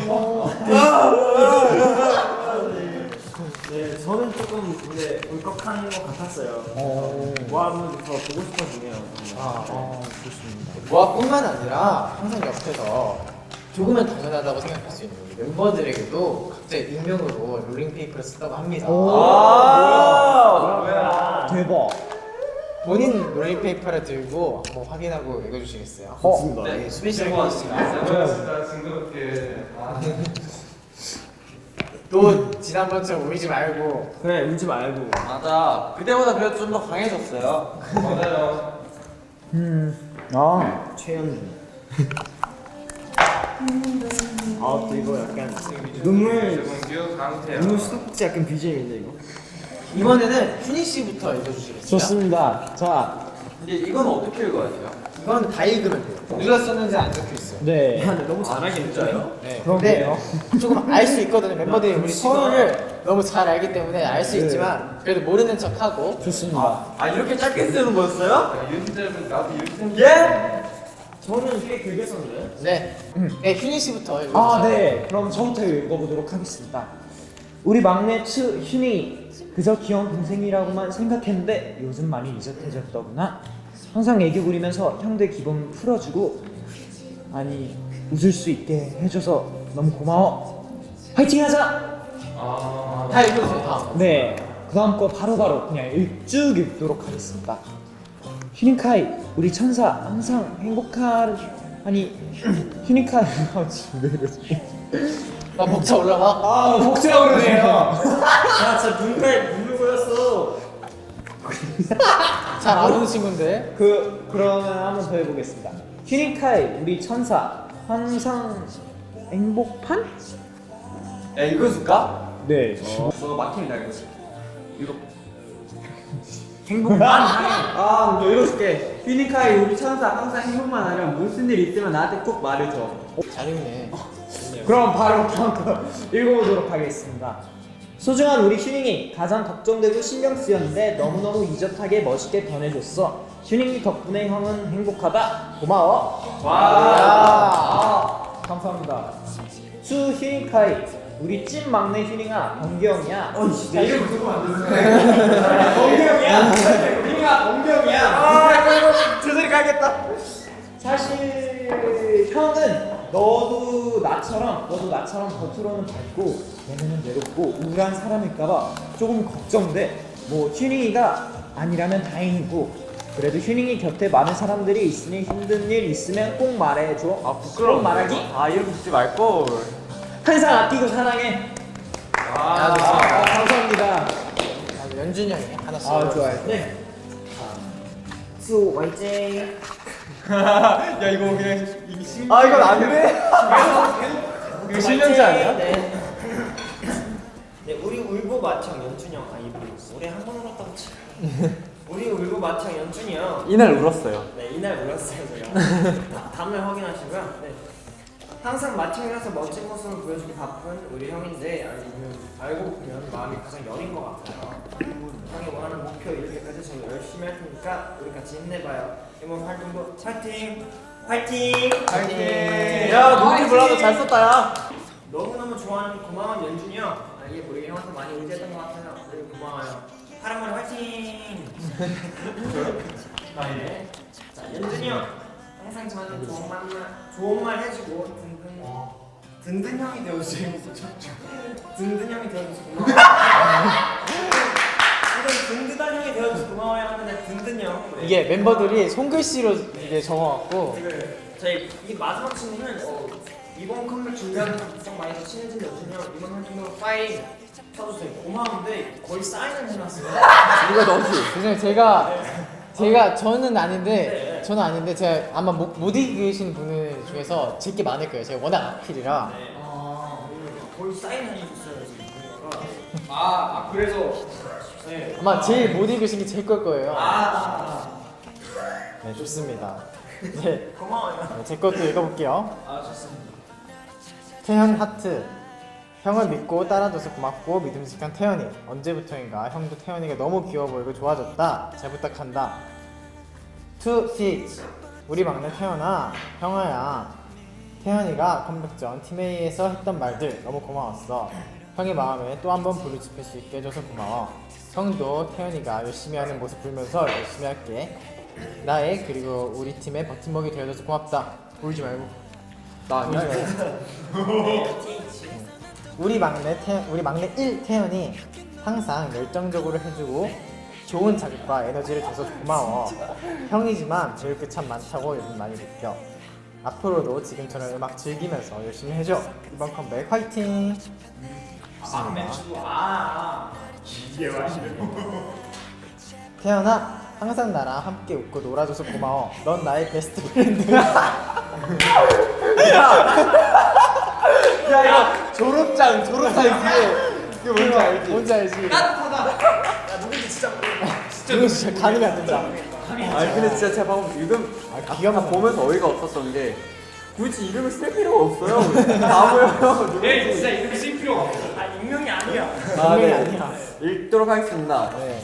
네, 저는 조금 근데 울컥한 것 같았어요. 모아분들 더 보고 싶어지네요. 모아뿐만 아니라 항상 옆에서 조금은 당연하다고 생각할 수 있는 우리 멤버들에게도 각자의 익명으로 롤링페이퍼를 쓰다고 합니다. 뭐야? 대박. 본인 롤링페이퍼를 들고 한번 확인하고 읽어주시겠어요? 네, 수빈 씨 읽어주시죠. 진짜 징그럽게. 또 지난번처럼 울지 말고. 그래, 울지 말고. 맞아. 그때보다 그래도 좀 더 강해졌어요. 맞아요. 최현준. 또 이거 약간 눈물 재범규, 강태현. 눈물 수도꼭지 약간 BGM인데 이거. 이번에는 휴니 씨부터 읽어주시겠어요? 좋습니다. 자, 근데 이건 어떻게 읽어야 돼요? 이건 다 읽으면 돼요. 누가 썼는지 안 적혀 있어요. 네. 너무 잘하긴 했어요. 네. 그러게요. 근데 조금 알 수 있거든요. 멤버들이 우리 서로를 너무 잘 알기 때문에 알 수 있지만 그래도 모르는 척하고 좋습니다. 아 이렇게 짧게 쓰는 거였어요? 윤지 짧은 나도 윤지 짧은 예? 저는 꽤 길게 썼는데. 네. 네, 휴니 씨부터 읽어주세요. 아, 네. 그럼 저부터 읽어보도록 하겠습니다. 우리 막내 휴니 그저 귀여운 동생이라고만 생각했는데 요즘 많이 미적해졌더구나. 항상 애교 부리면서 형들 기분 풀어주고 아니 웃을 수 있게 해줘서 너무 고마워. 화이팅하자. 다 읽어주세요. 다. 네. 그다음 거 바로바로 그냥 쭉 읽도록 하겠습니다. 휴닝카이 우리 천사 항상 아니 휴닝카이 지금 왜 이러지? 나 벅차 올라와. 아 복수가 그러네요. 야 진짜 눈가에 눈물 고였어. 잘 안 오는 친구인데. 그러면 한번 더 해보겠습니다. 휴닝카이 우리 천사 항상 행복한? 야 읽어줄까? 네. 저거 막힙니다 이거. 행복만 아, 너 읽어줄게. 피니카이 우리 천사 항상 행복만 하면 무슨 일 있으면 나한테 꼭 말해줘. 잘 읽네. 그럼 바로 다음 거 읽어보도록 하겠습니다. 소중한 우리 휴닝이 가장 걱정되고 신경 쓰였는데 너무너무 이젓하게 멋있게 변해줬어. 휴닝이 덕분에 형은 행복하다. 고마워. 와. 감사합니다. 휴닝카이 우리 찐 막내 휴닝아 범규 형이야. 나 이름 그거 안 되는 범규 형이야. 휴닝아 범규 형이야. 두드리 가겠다. 사실 형은 너도 나처럼 겉으로는 밝고 내면은 외롭고 우울한 사람일까봐 조금 걱정돼. 뭐 휴닝이가 아니라면 다행이고 그래도 휴닝이 곁에 많은 사람들이 있으니 힘든 일 있으면 꼭 말해줘. 아 부끄러워. 꼭 말하기? 아 이름 붙지 말걸. 항상 아끼고 사랑해. 야, 좋습니다. 감사합니다. 아, 연준이 형이 하나씩. 아 좋아요. 네. 수 YJ. 야 이거 그냥 이게 아 이건 안 돼. 이거 실명자 아니야? 네. 네, 우리 울보 마청 연준이 형. 아 이거 올해 한 번 울었다고 치. 우리 울보 마청 연준이 형. 이날 울었어요. 네, 이날 울었어요 제가. 다음날 확인하시고요. 네. 항상 마청이라서 멋진 모습을 보여주기 바쁜 우리 형인데 알고 보면 마음이 가장 여린 것 같아요. 형이 원하는 목표 이렇게까지 저는 열심히 할 테니까 우리 같이 힘내봐요. 이번 활동도 파이팅! 파이팅! 파이팅. 야 눈물 몰라도 잘 썼다 야. 너무너무 좋아하는 고마운 연준이 형. 이게 우리 형한테 많이 의지했던 것 같아요. 우리 고마워요. 파란머리 화이팅! 네. 자, 연준이 형. 항상 저한테 좋은 말 해주고 든든 형이 되어주세요. 든든 형이 되어줘서 고마워요. 든든한 형이 되어줘서 고마워요 하는데 든든 형. 네. 이게 멤버들이 손글씨로 이게 적어갖고 저희 이 마지막 친구는 이번 컴백 준비하면서 부쩍 많이 더 친해진 연준이 형. 이번 활동도 파이팅 쳐줘서 고마운데 거의 사인을 해놨어요. 누가 너지? 그냥 저는 아닌데 제가 아마 못 읽으신 분들 중에서 제게 많을 거예요. 제가 워낙 악필이라. 네. 거의 사인을 해줬어요 지금. 그래서 네. 아마 제일 못 읽으신 게 제 걸 거예요. 네, 좋습니다. 네, 고마워요. 제 것도 읽어볼게요. 좋습니다. 태현 하트. 형을 믿고 따라줘서 고맙고 믿음직한 태현이. 언제부터인가 형도 태현이가 너무 귀여워 보이고 좋아졌다. 잘 부탁한다. 투 시즈. 우리 막내 태현아, 형아야. 태현이가 컴백 전 팀A에서 했던 말들 너무 고마웠어. 형의 마음에 또 한 번 불을 지필 수 있게 해줘서 고마워. 형도 태현이가 열심히 하는 모습 보면서 열심히 할게. 나의 그리고 우리 팀의 버팀목이 되어줘서 고맙다. 울지 말고. 나 아니야. 우리 막내 1 태연이 항상 열정적으로 해주고 좋은 자극과 에너지를 줘서 고마워. 형이지만 배울 게 참 많다고 요즘 많이 느껴. 앞으로도 지금처럼 음악 즐기면서 열심히 해줘. 이번 컴백 화이팅. 태연아, 항상 나랑 함께 웃고 놀아줘서 고마워. 넌 나의 베스트 프렌드. 야 이거 졸업장 뒤에 이거 뭔지 알지? 뭔지 알지? 따뜻하다. 이거 진짜 가늠이 안 된다. 아니 근데 진짜 제가 방금 이름 기가 아까 막혀. 보면서 어이가 없었던 게 굳이 이름을 쓸 필요가 없어요. 다 보여요. 네, 진짜 이름 쓸 필요가 없어. 아, 익명이 아니야. 분명히 아니야. 읽도록 하겠습니다. 네.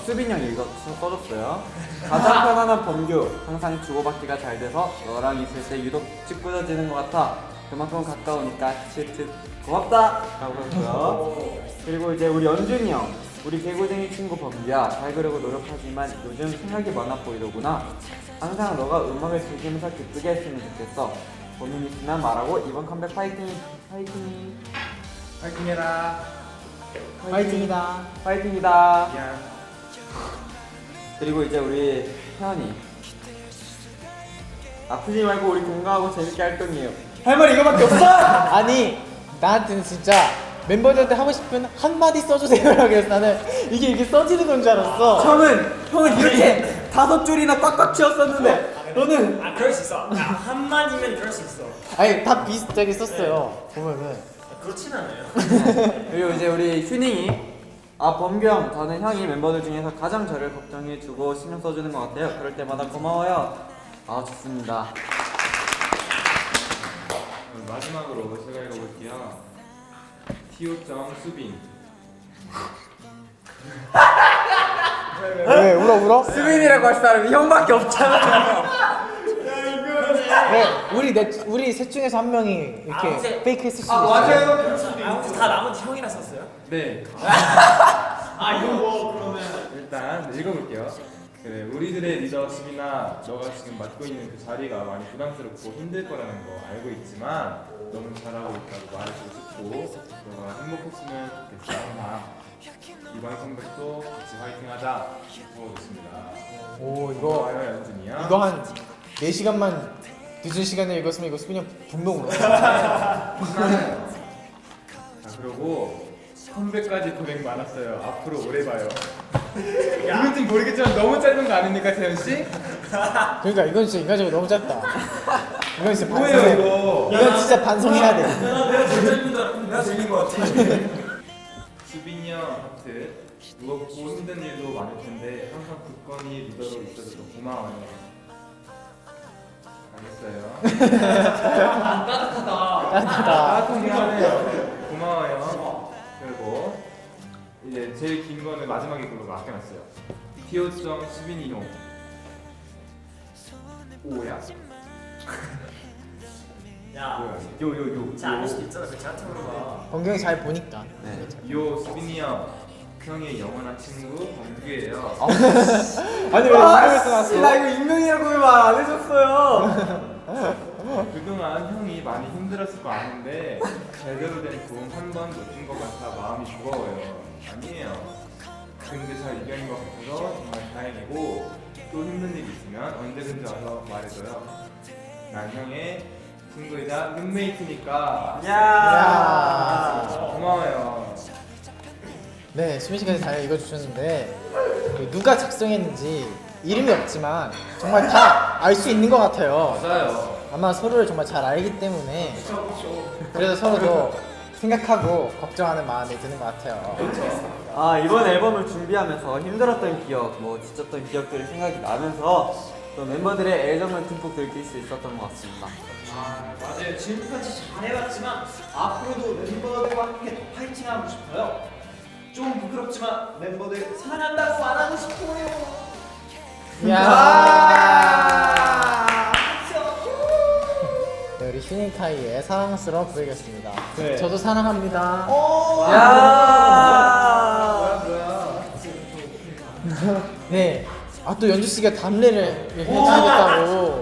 수빈이 형이 써줬어요. 가장 편안한 범규. 항상 주고받기가 잘 돼서 너랑 있을 때 유독 찌뿌려지는 것 같아. 그만큼 가까우니까 치트 고맙다. 라고 했고요. 그리고 이제 우리 연준이 형. 우리 개구쟁이 친구 범규야. 잘 그리고 노력하지만 요즘 생각이 많아 보이더구나. 항상 너가 음악을 즐기면서 기쁘게 했으면 좋겠어. 고민 있으면 말하고 이번 컴백 파이팅. 파이팅. 파이팅 해라. 파이팅이다. 파이팅이다. 미안. 그리고 이제 우리 태연이 아프지 말고 우리 건강하고 재밌게 활동해요. 할 말이 이거밖에 없어? 아니 나한테는 진짜 멤버들한테 하고 싶은 한마디 써주세요라고 해서 나는 이게 써지는 건 줄 알았어. 형은 이렇게 5줄이나 꽉꽉 채웠었는데 너는 아, 그럴 수 있어. 야, 한마디면 그럴 수 있어. 아니 다 비슷하게 썼어요. 보면은. 그렇진 않아요. 그리고 이제 우리 휴닝이 범규 형, 저는 형이 멤버들 중에서 가장 저를 걱정해주고 신경 써주는 것 같아요. 그럴 때마다 고마워요. 좋습니다. 마지막으로 제가 읽어볼게요. 티오정 수빈. 왜 울어? 수빈이라고 할 사람이 형밖에 없잖아. 우리 셋 중에서 한 명이 이렇게 혹시- 페이크 했을 수도 아, 있어요. 맞아요. 혹시 다 나머지 형이라 썼어요? 네. 아, 이거 뭐 그러면 일단 읽어볼게요. 그래, 우리들의 리더십이나 너가 지금 맡고 있는 그 자리가 많이 부담스럽고 힘들 거라는 거 알고 있지만 너무 잘하고 있다고 말해주고 싶고 너가 행복했으면 좋겠다. 이번 컴백도 같이 화이팅하자. 적어줬습니다. 오 이거 고마워요 연준이야. 이거 한 4시간만 늦은 시간에 읽었으면 이거 그냥 분명 울었어. 자 그리고 컴백까지 고생 많았어요. 앞으로 오래 봐요. 이건 좀 모르겠지만 너무 짧은 거 아닙니까 태연 씨? 그러니까 이건 진짜 인간적으로 너무 짧다. 이건 진짜 뭐예요 반성. 이거? 이건 진짜 반성해야 돼. 내가 제일 짧은 줄 알았는데 내가 질린 것 같아. 수빈이 형 하트. 무겁고 힘든 일도 많을 텐데 항상 굳건히 리더로 있어줘서 고마워요. 알겠어요. 따뜻하다. 따뜻하게 하네요. 고마워요. 그리고 이제 제일 긴 거는 마지막에 그거 아껴놨어요. 티오정 수빈이 형. 오야? 야, 뭐야? 진짜 아닐 수도 있잖아. 그 제한테 물어봐. 범경이 잘 보니까. 네. 요 수빈이 형. 형의 영원한 친구 범규예요. 아니 왜 이름에서 나왔어? 나 이거 익명이라고 왜 말 안 해줬어요? 그동안 형이 많이 힘들었을 거 아는데 제대로 된 도움 한 번 못 준 것 같아 마음이 무거워요. 아니에요. 근데 잘 이겨낸 것 같아서 정말 다행이고 또 힘든 일 있으면 언제든지 와서 말해줘요. 난 형의 친구이자 룸메이트니까. 야. 고마워요. 네, 수민 씨까지 잘 읽어주셨는데 누가 작성했는지 이름이 없지만 정말 다 알 수 있는 것 같아요. 맞아요. 아마 서로를 정말 잘 알기 때문에 그래서 서로 더 생각하고 걱정하는 마음이 드는 것 같아요. 이번 앨범을 준비하면서 힘들었던 기억, 지쳤던 기억들이 생각이 나면서 또 멤버들의 애정을 듬뿍 느낄 수 있었던 것 같습니다. 맞아요. 지금까지 잘해왔지만 앞으로도 멤버들과 함께 더 파이팅하고 싶어요. 좀 부끄럽지만 멤버들 사랑한다고 말하고 싶어요. 야. 네, 우리 휴닝카이의 사랑스러운 고백이었습니다. 네. 저도 사랑합니다. 네. 또 연주 씨가 담례를 해주겠다고.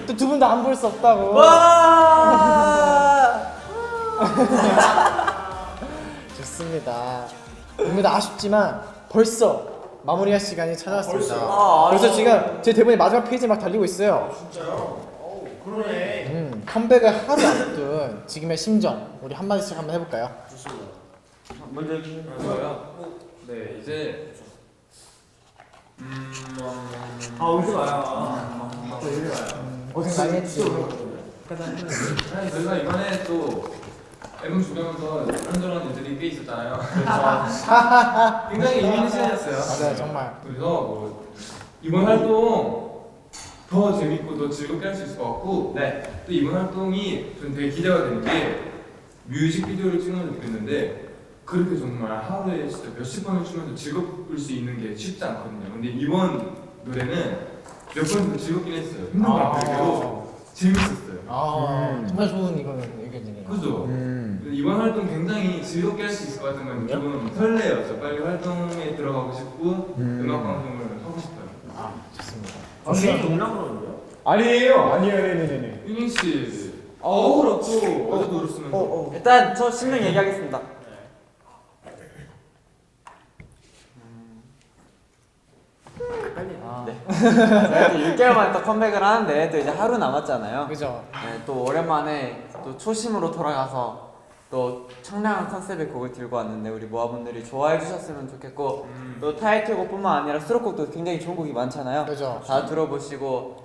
또 두 분 다 안 볼 수 없다고. 좋습니다. 너무 아쉽지만 벌써 마무리할 시간이 찾아왔습니다. 벌써 지금 제 대본이 마지막 페이지에 막 달리고 있어요. 그러네. 컴백을 하루 앞둔 지금의 심정 우리 한마디씩 한번 해볼까요? 먼저 저요? 네 이제 울지 마요. 고생 많이 했지. 저희가 이번에 또 앨범 준비하면서 이런저런 일들이 꽤 있었잖아요. 굉장히 의미 있는 시간이었어요. 맞아요, 정말. 그래서 뭐 이번 활동 더 재밌고 더 즐겁게 할 수 있을 것 같고 또 이번 활동이 전 되게 기대가 되는 게 뮤직비디오를 찍으면서 느꼈는데 그렇게 정말 하루에 진짜 몇십 번을 추면서 즐거울 수 있는 게 쉽지 않거든요. 근데 이번 노래는 몇 번도 즐겁긴 했어요. 힘든 거 같아요. 재밌었어요. 정말 좋은 이거는 의견이네요. 그죠? 이번 활동 굉장히 즐겁게 할 수 있을 것 같은 건 저는 설레요. 저 빨리 활동에 들어가고 싶고 음악 방송을 하고 싶어요. 좋습니다. 굉장히 농락으로는요? 아니에요. 네네네네. 유민 씨, 그렇고 어제도 그랬으면서. 일단 저 신명 얘기하겠습니다. 네. 저희가 또 6개월 만에 또 컴백을 하는데 또 이제 하루 남았잖아요. 그죠? 네, 또 오랜만에 또 초심으로 돌아가서 또 청량한 컨셉의 곡을 들고 왔는데 우리 모아분들이 좋아해 주셨으면 좋겠고 또 타이틀곡뿐만 아니라 수록곡도 굉장히 좋은 곡이 많잖아요. 그죠? 다 들어보시고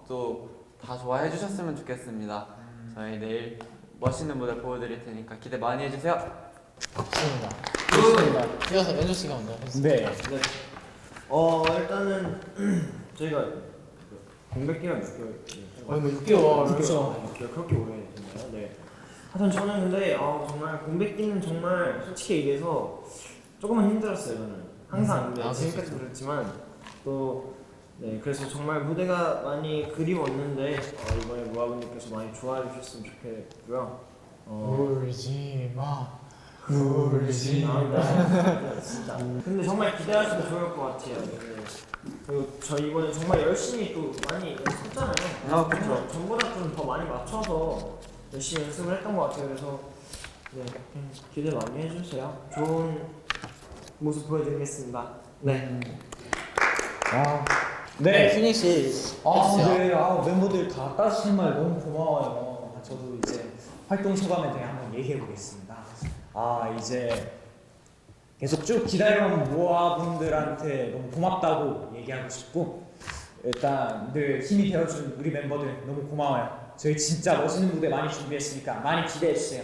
또 다 좋아해 주셨으면 좋겠습니다. 저희 내일 멋있는 무대 보여드릴 테니까 기대 많이 해주세요. 좋습니다. 좋습니다. 이어서 연주 씨가 먼저 해주세요. 네. 일단은 저희가 공백 기간 6개월. 뭐 6개월. 그렇죠. 그렇게 오래 됐나요? 네. 하여튼 저는 근데 정말 공백기는 정말 솔직히 얘기해서 조금은 힘들었어요. 저는 항상 네, 지금까지 그랬지만 또 네, 그래서 정말 무대가 많이 그리웠는데 이번에 모아분들께서 많이 좋아해 주셨으면 좋겠고요. 울지 마. 울지 마. 진짜. 근데 정말 기대하셔도 좋을 것 같아요. 네. 그리고 저 이번에 정말 열심히 또 많이 연습했잖아요. 그렇죠. 전보다 좀 더 많이 맞춰서 열심히 연습을 했던 것 같아요. 그래서 네, 기대 많이 해주세요. 좋은 모습 보여드리겠습니다. 네. 네, 휴닝 씨 해주세요. 네. 멤버들 다 따주신 말 너무 고마워요. 저도 이제 활동 소감에 대해 한번 얘기해 보겠습니다. 이제 계속 쭉 기다려온 모아분들한테 너무 고맙다고 얘기하고 싶고 일단 늘 힘이 되어준 우리 멤버들 너무 고마워요. 저희 진짜 멋있는 무대 많이 준비했으니까 많이 기대해 주세요.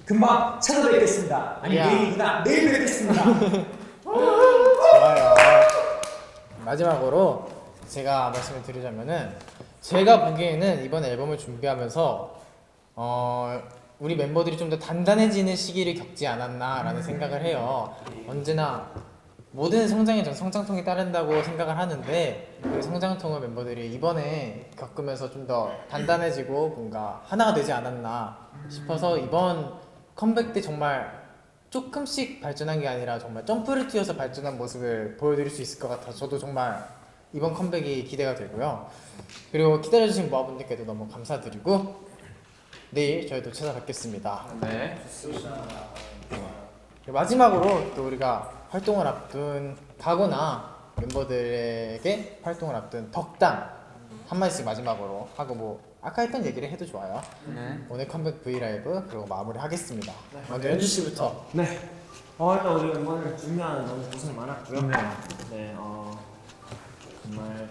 금방 찾아뵙겠습니다. 아니 야. 내일이구나. 내일 뵙겠습니다. 좋아요. 마지막으로 제가 말씀을 드리자면은 제가 보기에는 이번 앨범을 준비하면서 우리 멤버들이 좀 더 단단해지는 시기를 겪지 않았나라는 생각을 해요. 언제나 모든 성장에 전 성장통이 따른다고 생각을 하는데 그 성장통을 멤버들이 이번에 겪으면서 좀 더 단단해지고 뭔가 하나가 되지 않았나 싶어서 이번 컴백 때 정말 조금씩 발전한 게 아니라 정말 점프를 뛰어서 발전한 모습을 보여드릴 수 있을 것 같아서 저도 정말 이번 컴백이 기대가 되고요. 그리고 기다려주신 모아분들께도 너무 감사드리고 내일 저희도 찾아뵙겠습니다. 네. 마지막으로 또 우리가 활동을 앞둔 가거나 멤버들에게 활동을 앞둔 덕담 한마디씩 마지막으로 하고 뭐 아까 했던 얘기를 해도 좋아요. 네. 오늘 컴백 브이라이브 그리고 마무리 하겠습니다. 먼저 연주 씨부터. 네. 일단 우리 멤버들 준비하는 너무 고생 많았고요. 네. 정말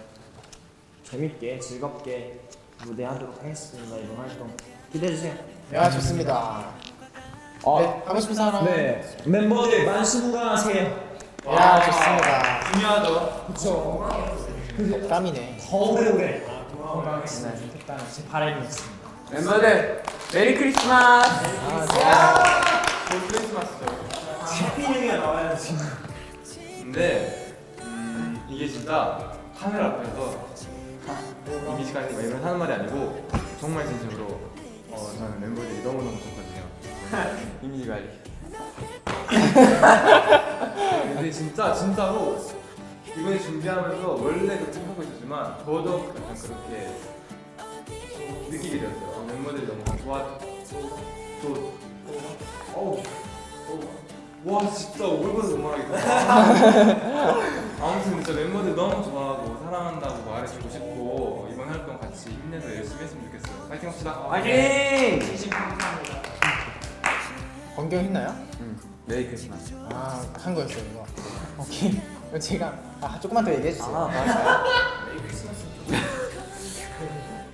재밌게 즐겁게 무대하도록 하겠습니다. 이번 활동 기대해 주세요. 야 좋습니다. 네 하고 싶은 사람. 네. 멤버들 만수무강하세요. 야 좋습니다. 중요하죠. 그쵸. 땀이네. 더 오래오래 건강했으면 좋겠다는 제 바람이었습니다. 멤버들 메리 크리스마스. 크리스마스죠. 해피 뉴이어 나와야지. 근데 이게 진짜 카메라 앞에서 이미지까지 이런 하는 말이 아니고 정말 진심으로 저는 멤버들이 너무너무 좋거든요. 이미지 관리. 근데 진짜로 이번에 준비하면서 원래 그렇게 하고 있었지만 더더욱 약간 그렇게 느끼게 되었어요. 멤버들이 너무 와 진짜 얼굴 응원하겠다. 아무튼 진짜 멤버들 너무 좋아하고 사랑한다고 말해주고 싶고 이번 활동 같이 힘내서 열심히 했으면 좋겠어요. 파이팅 합시다. 화이팅! 번경했나요? 메리 크리스마스. 한 거였어요 이거. 오케이. 그럼 제가 조금만 더 얘기해 주세요. 맞아요.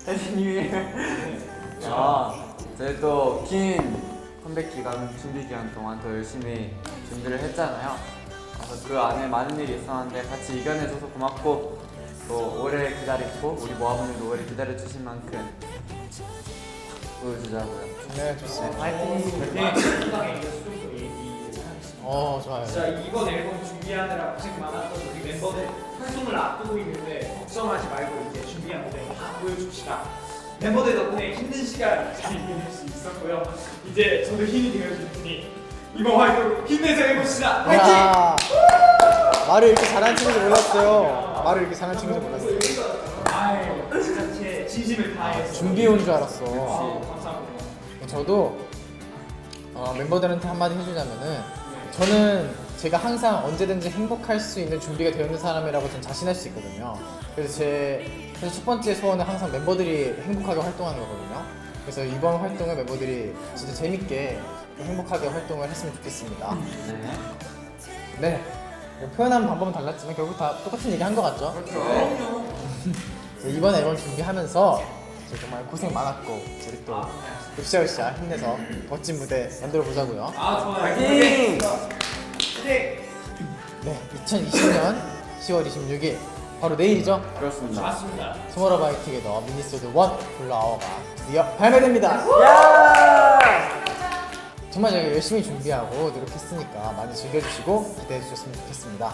해피 뉴 이어. 저희 또 긴 컴백 기간, 준비 기간 동안 더 열심히 준비를 했잖아요. 그래서 그 안에 많은 일이 있었는데 같이 이겨내줘서 고맙고 또 오래 기다렸고 우리 모아분들도 오래 기다려주신 만큼 보여주자고요. 네, 좋습니다. 건강에 이어서 좀더 얘기. 좋아요. 진짜 이번 앨범 준비하느라 고생 많았던 우리 멤버들 활동을 앞두고 있는데 걱정하지 말고 이제 준비한 무대 다 보여줍시다. 멤버들 덕분에 힘든 시간 잘 이겨낼 수 있었고요. 이제 저도 힘이 되어줄 테니 이번 활동 힘내서 해봅시다. 화이팅! 야, 말을 이렇게 잘하는 친구인지 몰랐어요. 말을 이렇게 잘하는 친구인지 몰랐어요. 아유, 진짜 제 진심을 다해서 준비 온 줄 알았어. 감사합니다. 저도 멤버들한테 한마디 해주자면은 저는 제가 항상 언제든지 행복할 수 있는 준비가 되어 있는 사람이라고 좀 자신할 수 있거든요. 그래서 그래서 첫 번째 소원은 항상 멤버들이 행복하게 활동하는 거거든요. 그래서 이번 활동을 멤버들이 진짜 재밌게 행복하게 활동을 했으면 좋겠습니다. 네. 표현하는 방법은 달랐지만 결국 다 똑같은 얘기 한 것 같죠? 그럼요. 이번 앨범 준비하면서 정말 고생 많았고 우리 또 으쌰으쌰 힘내서 멋진 무대 만들어 보자고요. 좋아요. 화이팅! 네, 2020년 10월 26일 바로 내일이죠. 그렇습니다. 맞습니다. 투모로우바이투게더 미니소드 1 블루 아워가 드디어 발매됩니다. 정말 저희가 열심히 준비하고 노력했으니까 많이 즐겨주시고 기대해 주셨으면 좋겠습니다.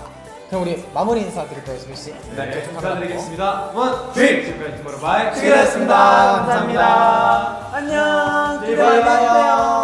그럼 우리 마무리 인사 드릴까요, 수빈 씨? 네, 인사드리겠습니다. 원, 지금까지 투모로우바이 투게더였습니다. 감사합니다. 안녕! 내일 봐요.